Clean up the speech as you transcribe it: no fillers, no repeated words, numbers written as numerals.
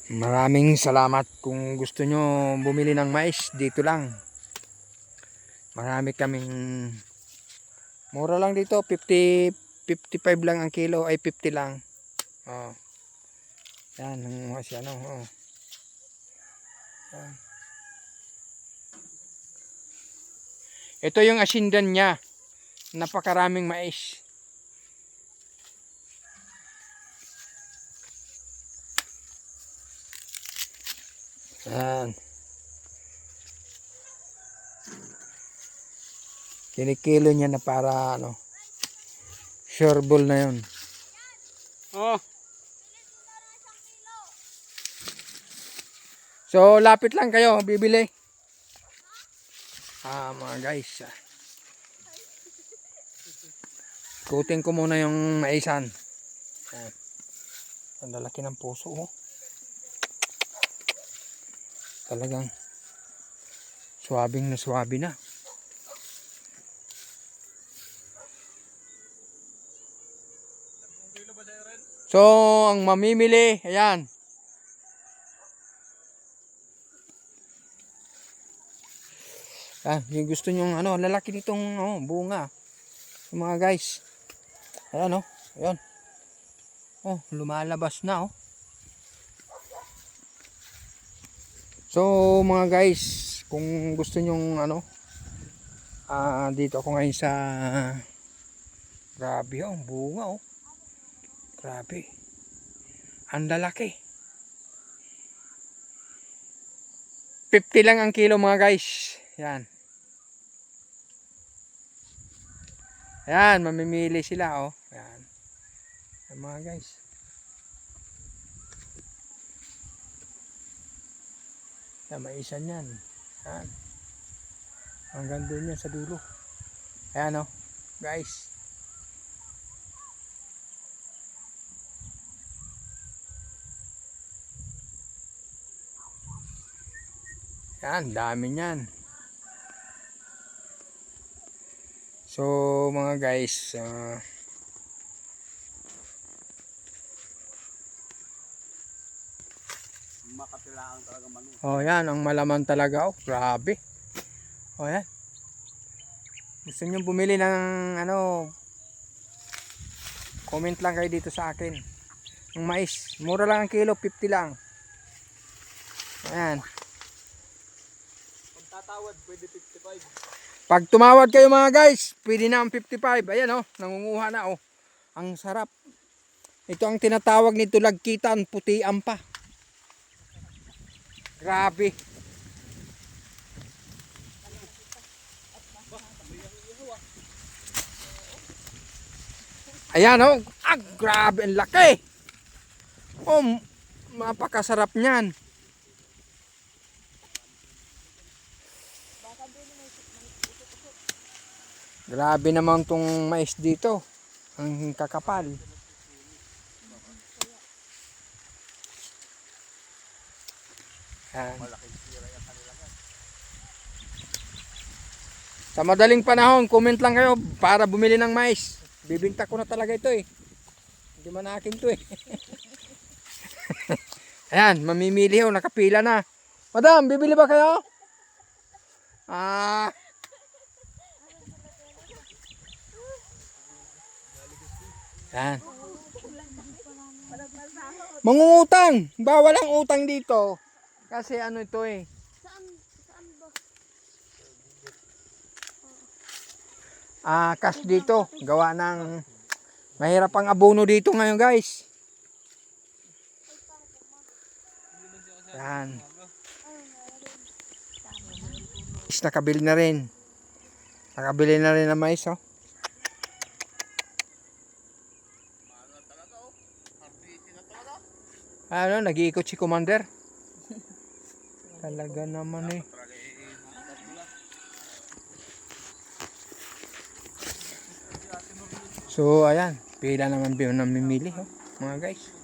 Maraming salamat. Kung gusto nyo bumili ng mais, dito lang. Marami kaming mura lang dito, 50, 55 lang ang kilo, ay 50 lang. Oh. Yan, mas ano, oh. Yan. Ito yung asindan niya. Napakaraming mais. Yan. Kinikilo niya na para ano, sureball na yun. Oh. So lapit lang kayo bibili. Mga guys. Ikutin ko muna yung maisan. Ang lalaki ng puso, oh. Talagang swabing na swabe na. So, ang mamimili, ayan. Yung gusto nyong ano, lalaki nitong bunga. Yung mga guys. Ayan, oh. Ayan. Oh, lumalabas na, oh. So, mga guys, kung gusto nyong ano, dito ako ngayon sa grabe, oh, bunga, oh. Grabe. Ang lalaki. 50 lang ang kilo, mga guys. Yan. Ayan, mamimili sila, oh. Ayan. Ayan, mga guys. Ayan, may isa niyan. Ayan. Hanggang doon yan sa dulo. Ayan, oh. Guys. Ayan, dami niyan. So, mga guys, makatilaan talaga manu. oh, yan, ang malaman talaga, oh, grabe. Oh, yan. Gusto nyo bumili ng ano, comment lang kayo dito sa akin. Ang mais, mura lang ang kilo, 50 lang. Ayan. Pag tatawad, pwede 55. Pag tumawad kayo, mga guys, pwede na ang 55. Ayan, oh, nangunguha na, oh. Ang sarap. Ito ang tinatawag nito, lagkitan, putian pa. Grabe. Ayan, oh. Grabe, ang laki. Oh, mapakasarap niyan. Grabe naman tong mais dito. Ang kakapal. Ayan. Sa madaling panahon, comment lang kayo para bumili ng mais. Bibinta ko na talaga ito, eh. Hindi man akin to, eh. Ayan, mamimili ho, nakapila na. Madam, bibili ba kayo? Ayan. Mangungutang. Bawal ang utang dito. Kasi ano ito, eh. Cash dito. Gawa ng mahirap ang abono dito ngayon, guys. Yan. Nakabili na rin. Nakabili na rin ng mais, oh. Ano, nag-iikot si Commander. Talaga naman, eh. So, ayan. Pila naman namimili, oh, mga guys.